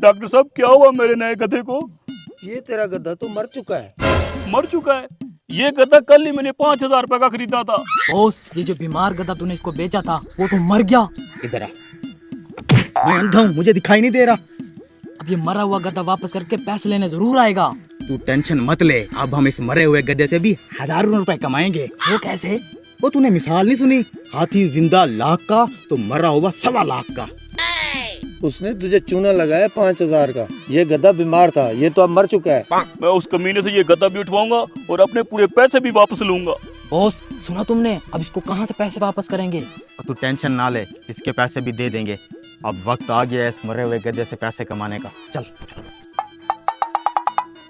Doctor साहब क्या हुआ मेरे नए गधे को? ये तेरा गधा तो मर चुका है। मर चुका है? ये गधा कल ही मैंने 5,000 रुपए का खरीदा था। बॉस, ये जो बीमार गधा तूने इसको बेचा था वो तो मर गया। इधर आ, मैं अंधा हूँ, मुझे दिखाई नहीं दे रहा। अब ये मरा हुआ गधा वापस करके पैसे लेने जरूर आएगा। तू टेंशन मत ले, अब हम इस मरे हुए गधे से भी हजारों रुपए कमाएंगे। वो कैसे? वो तूने मिसाल नहीं सुनी, हाथी जिंदा लाख का तो मरा हुआ 1.25 लाख का। उसने तुझे चूना लगाया 5,000 का। ये गधा बीमार था, ये तो अब मर चुका है। मैं उस कमीने से ये गधा भी उठवाऊंगा और अपने पूरे पैसे भी वापस लूंगा। बॉस, सुना तुमने? अब इसको कहाँ से पैसे वापस करेंगे? तू टेंशन ना ले, इसके पैसे भी दे देंगे। अब वक्त आ गया है इस मरे हुए गधे से पैसे कमाने का। चल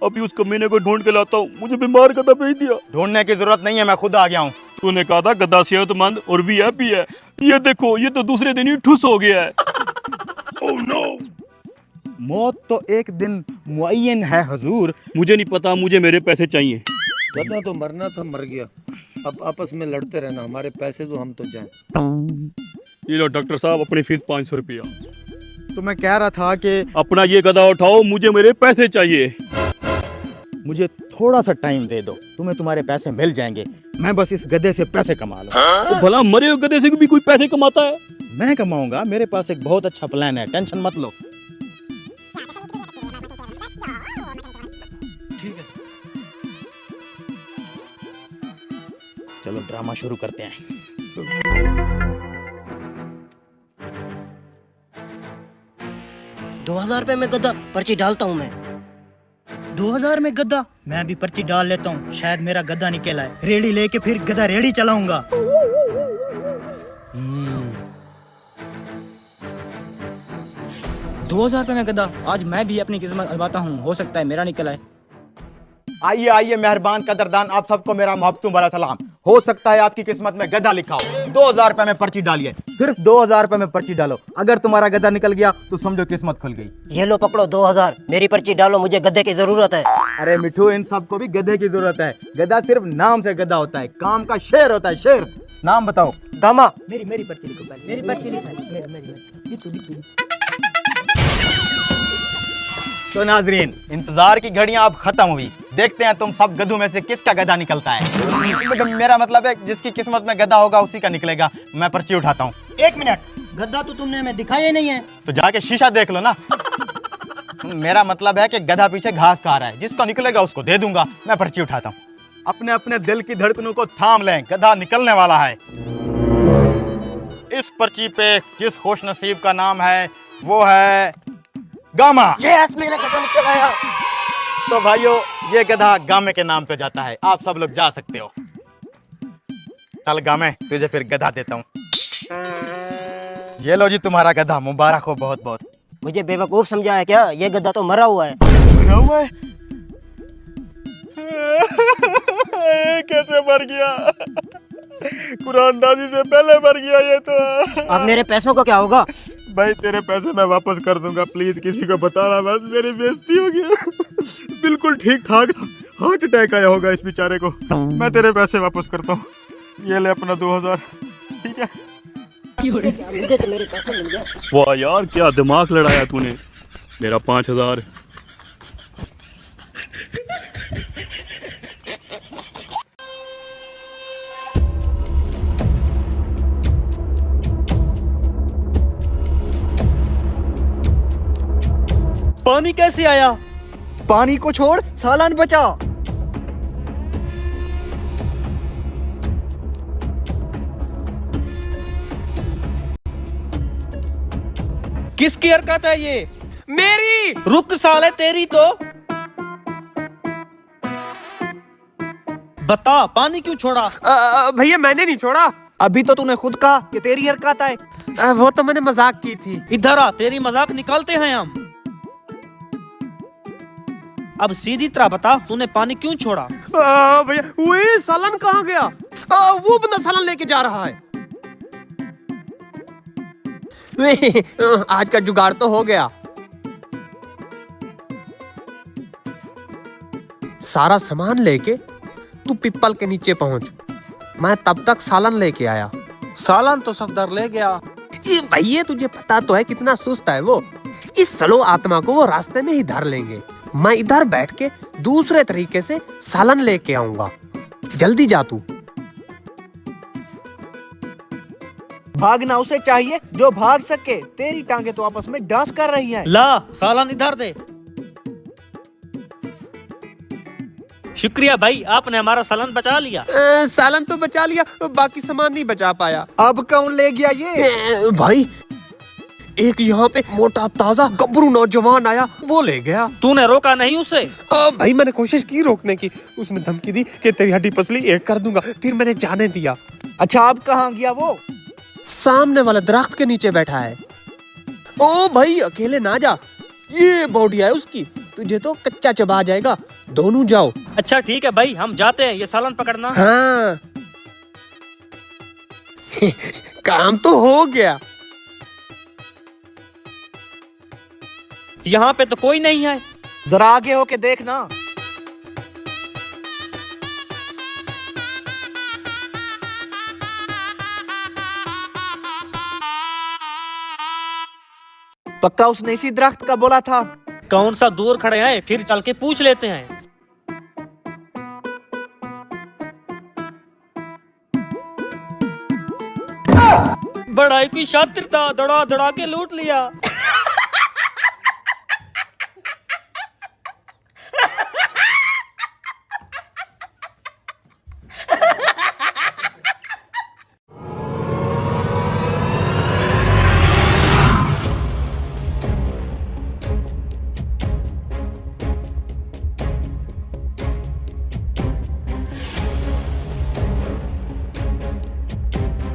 अभी उस कमीने को ढूंढ के लाता हूँ। मुझे बीमार गधा भेज दिया। ढूंढने की जरूरत नहीं है, मैं खुद आ गया हूँ। तूने कहा था गधा सेहतमंद और वीआईपी है। ये देखो, ये तो दूसरे दिन ही ठुस हो गया है। Oh no! मौत तो एक दिन मुअय्यन है हुजूर। मुझे नहीं पता, मुझे मेरे पैसे चाहिए। गधा तो मरना था, मर गया। अब आपस में लड़ते रहना, हमारे पैसे तो हम तो जाएं। ये लो डॉक्टर साहब, अपनी फीस 500 रुपया। तो मैं कह रहा था कि अपना ये गधा उठाओ, मुझे मेरे पैसे चाहिए। मुझे थोड़ा सा टाइम दे दो, तुम्हें तुम्हारे पैसे मिल जाएंगे। मैं बस इस गधे से पैसे कमा लूं। तो भला मरे हुए गधे से भी कोई पैसे कमाता है? मैं कमाऊंगा, मेरे पास एक बहुत अच्छा प्लान है, टेंशन मत लो। ठीक है। चलो ड्रामा शुरू करते हैं। 2,000 रुपए में गधा, पर्ची डालता हूँ मैं। 2,000 में गधा? मैं भी पर्ची डाल लेता हूँ, शायद मेरा गधा निकल आए। रेडी लेके फिर गधा रेडी चलाऊंगा। 2,000 रुपए में गधा, आज मैं भी अपनी किस्मत आजमाता हूँ, हो सकता है मेरा निकल आए। आइए आइए मेहरबान कदरदान, आप सबको मेरा मोहब्बतों भरा सलाम। हो सकता है आपकी किस्मत में गधा लिखा हो। 2,000 रुपए में पर्ची डालिए, सिर्फ 2,000 रुपए में पर्ची डालो। अगर तुम्हारा गधा निकल गया तो समझो किस्मत खुल गई। ये लो पकड़ो 2,000, मेरी पर्ची डालो, मुझे गधे की जरूरत है। अरे मिठू, इन सबको भी गधे की जरूरत है। गधा सिर्फ नाम से गधा होता है, काम का शेर होता है, शेर। नाम बताओ। गामा। मेरी पर्ची लिखो पहले। मेरी पर्ची लिख। तो नाजरीन, इंतजार की घड़ियां अब खत्म हुई। देखते हैं तुम सब गधों में से किसका गधा निकलता है। मेरा मतलब है जिसकी किस्मत में गधा होगा उसी का निकलेगा। मैं पर्ची उठाता हूँ। 1 मिनट, गधा तो तुमने हमें दिखाया ही नहीं है। तो जाके शीशा देख लो ना। मेरा मतलब है कि गधा पीछे घास खा रहा है, जिसको निकलेगा उसको दे दूंगा। मैं पर्ची उठाता हूँ। अपने अपने दिल की धड़कनों को थाम लें, गधा निकलने वाला है। इस पर्ची पे जिस खुश नसीब का नाम है वो है गामा। यस, मेरा गधा निकल आया। तो भाइयों, ये गधा गामे के नाम पे जाता है। आप सब लोग जा सकते हो। चल गामे, तुझे फिर गधा देता हूँ। ये लो जी तुम्हारा गधा, मुबारक हो बहुत बहुत। मुझे बेवकूफ समझा है क्या? ये गधा तो मरा हुआ है। मरा हुआ है? कैसे मर गया? कुरानदाजी से पहले मर गया ये तो। अब मेरे पैसों का क्या होगा? भाई तेरे पैसे मैं वापस कर दूंगा, प्लीज किसी को बताना, बस मेरी बेइज्जती हो गया। बिल्कुल ठीक ठाक हार्ट अटैक आया होगा इस बेचारे को। मैं तेरे पैसे वापस करता हूँ। ये ले अपना 2,000, ठीक है? मुझे तो मेरे पैसे मिल गए। वाह यार, क्या दिमाग लड़ाया तूने। मेरा 5,000। पानी कैसे आया? पानी को छोड़, सालान बचा। किसकी हरकत है ये? मेरी। रुक साले, तेरी तो। बता, पानी क्यों छोड़ा? भैया मैंने नहीं छोड़ा। अभी तो तूने खुद कहा कि तेरी हरकत है। वो तो मैंने मजाक की थी। इधर आ, तेरी मजाक निकालते हैं हम। अब सीधी तरह बता, तूने पानी क्यों छोड़ा? भैया वो सालन कहाँ गया? वो बंदा सालन लेके जा रहा है। आज का जुगाड़ तो हो गया। सारा सामान लेके तू पिप्पल के नीचे पहुंच। मैं तब तक सालन लेके आया। सालन तो सफदर ले गया। भैया तुझे पता तो है कितना सुस्त है वो। इस स्लो आत्मा को वो रास्ते में ही धर लेंगे। मैं इधर बैठ के दूसरे तरीके से सालन लेके आऊंगा। जल्दी जा तू। भागना उसे चाहिए जो भाग सके। तेरी टांगे तो आपस में डांस कर रही हैं। ला सालन इधर दे। शुक्रिया भाई, आपने हमारा सालन बचा लिया। सालन तो बचा लिया, बाकी सामान नहीं बचा पाया। अब कौन ले गया ये? भाई एक यहाँ पे मोटा ताजा गब्रू नौजवान आया, वो ले गया। तूने रोका नहीं उसे? भाई मैंने कोशिश की रोकने की, उसने धमकी दी कि तेरी हड्डी पसली एक कर दूंगा, फिर मैंने जाने दिया। अच्छा अब कहाँ गया वो? सामने वाला दरख्त के नीचे बैठा है। ओ भाई अकेले ना जा, ये बॉडी है उसकी, तुझे तो कच्चा चबा जाएगा। दोनों जाओ। अच्छा ठीक है भाई, हम जाते हैं, ये सालन पकड़ना। हाँ काम तो हो गया। यहाँ पे तो कोई नहीं है। जरा आगे होके देखना। पक्का उसने इसी दरख्त का बोला था। कौन सा दूर खड़े हैं, फिर चल के पूछ लेते हैं। बड़ा ही कोई शातिर था, दौड़ा दौड़ा के लूट लिया।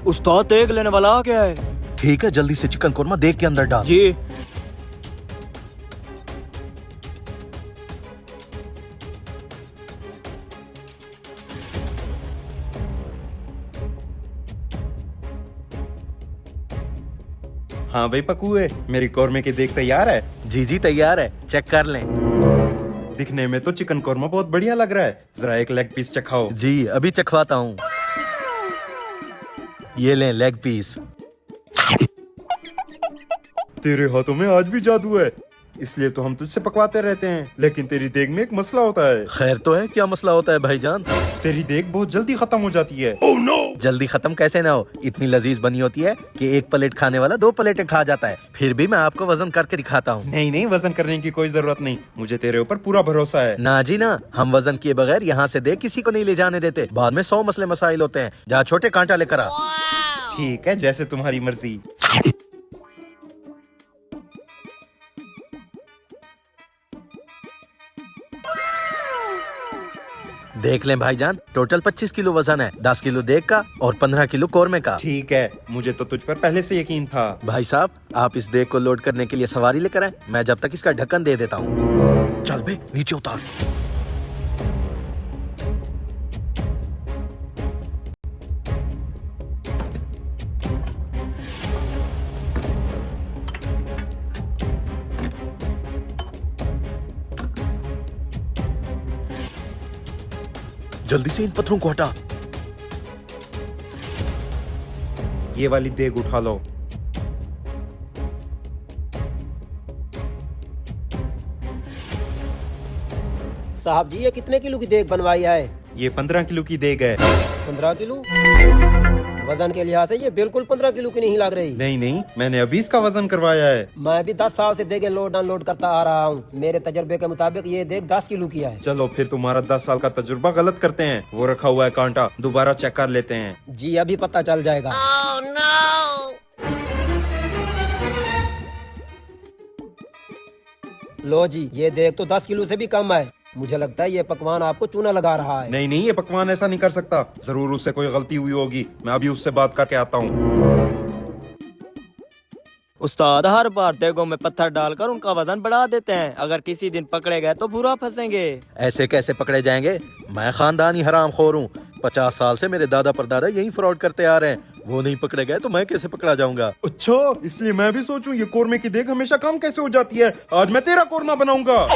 उस्ताद देख लेने वाला आ गया है। ठीक है, जल्दी से चिकन कोरमा देख के अंदर डाल। जी। हाँ भाई पकुए, मेरी कौरमे की देख तैयार है? जी जी तैयार है, चेक कर लें। दिखने में तो चिकन कोरमा बहुत बढ़िया लग रहा है, जरा एक लेग पीस चखाओ। जी अभी चखवाता हूँ। ये लें लेग पीस। तेरे हाथों में आज भी जादू है, इसलिए तो हम तुझसे पकवाते रहते हैं। लेकिन तेरी देग में एक मसला होता है। खैर तो है, क्या मसला होता है भाईजान? तेरी देग बहुत जल्दी खत्म हो जाती है। oh, no! जल्दी खत्म कैसे ना हो, इतनी लजीज बनी होती है कि एक प्लेट खाने वाला 2 प्लेटें खा जाता है। फिर भी मैं आपको वजन करके दिखाता हूँ। नहीं नहीं, वजन करने की कोई जरूरत नहीं, मुझे तेरे ऊपर पूरा भरोसा है। ना जी ना, हम वजन किए बगैर यहाँ से देख किसी को नहीं ले जाने देते। बाद में 100 मसले मसाइल होते हैं। जा छोटे कांटा लेकर आ। ठीक है, जैसे तुम्हारी मर्जी। देख लें भाईजान, टोटल 25 किलो वजन है। 10 किलो देग का और 15 किलो कोरमे का। ठीक है, मुझे तो तुझ पर पहले से यकीन था। भाई साहब, आप इस देग को लोड करने के लिए सवारी लेकर आए, मैं जब तक इसका ढक्कन दे देता हूँ। चल बे, नीचे उतार। जल्दी से इन पत्थरों को हटा। ये वाली देग उठा लो। साहब जी, ये कितने किलो की देग बनवाई है? ये 15 किलो की देग है। 15 किलो? वजन के लिहाज से ये बिल्कुल 15 किलो की नहीं लग रही। नहीं नहीं, मैंने अभी इसका वजन करवाया है। मैं भी 10 साल से देगे लोड अनलोड करता आ रहा हूँ। मेरे तजर्बे के मुताबिक ये देग 10 किलो की है। चलो फिर तुम्हारा 10 साल का तजुर्बा गलत करते हैं। वो रखा हुआ है कांटा, दोबारा चेक कर लेते हैं। जी अभी पता चल जाएगा। लो जी, ये देग तो 10 किलो से भी कम है। मुझे लगता है ये पकवान आपको चूना लगा रहा है। नहीं नहीं, ये पकवान ऐसा नहीं कर सकता। जरूर उससे कोई गलती हुई होगी। मैं अभी उससे बात करके आता हूँ। उस्ताद हर बार देगों में पत्थर डालकर उनका वजन बढ़ा देते हैं। अगर किसी दिन पकड़े गए तो बुरा फंसेंगे। ऐसे कैसे पकड़े जाएंगे? मैं खानदानी हराम खोर हूँ। 50 साल से मेरे दादा परदादा यही फ्रॉड करते आ रहे हैं। वो नहीं पकड़े गए तो मैं कैसे पकड़ा जाऊंगा? अच्छा, इसलिए मैं भी सोचूं ये कोरमे की देग हमेशा कम कैसे हो जाती है। आज मैं तेरा कोरमा बनाऊंगा।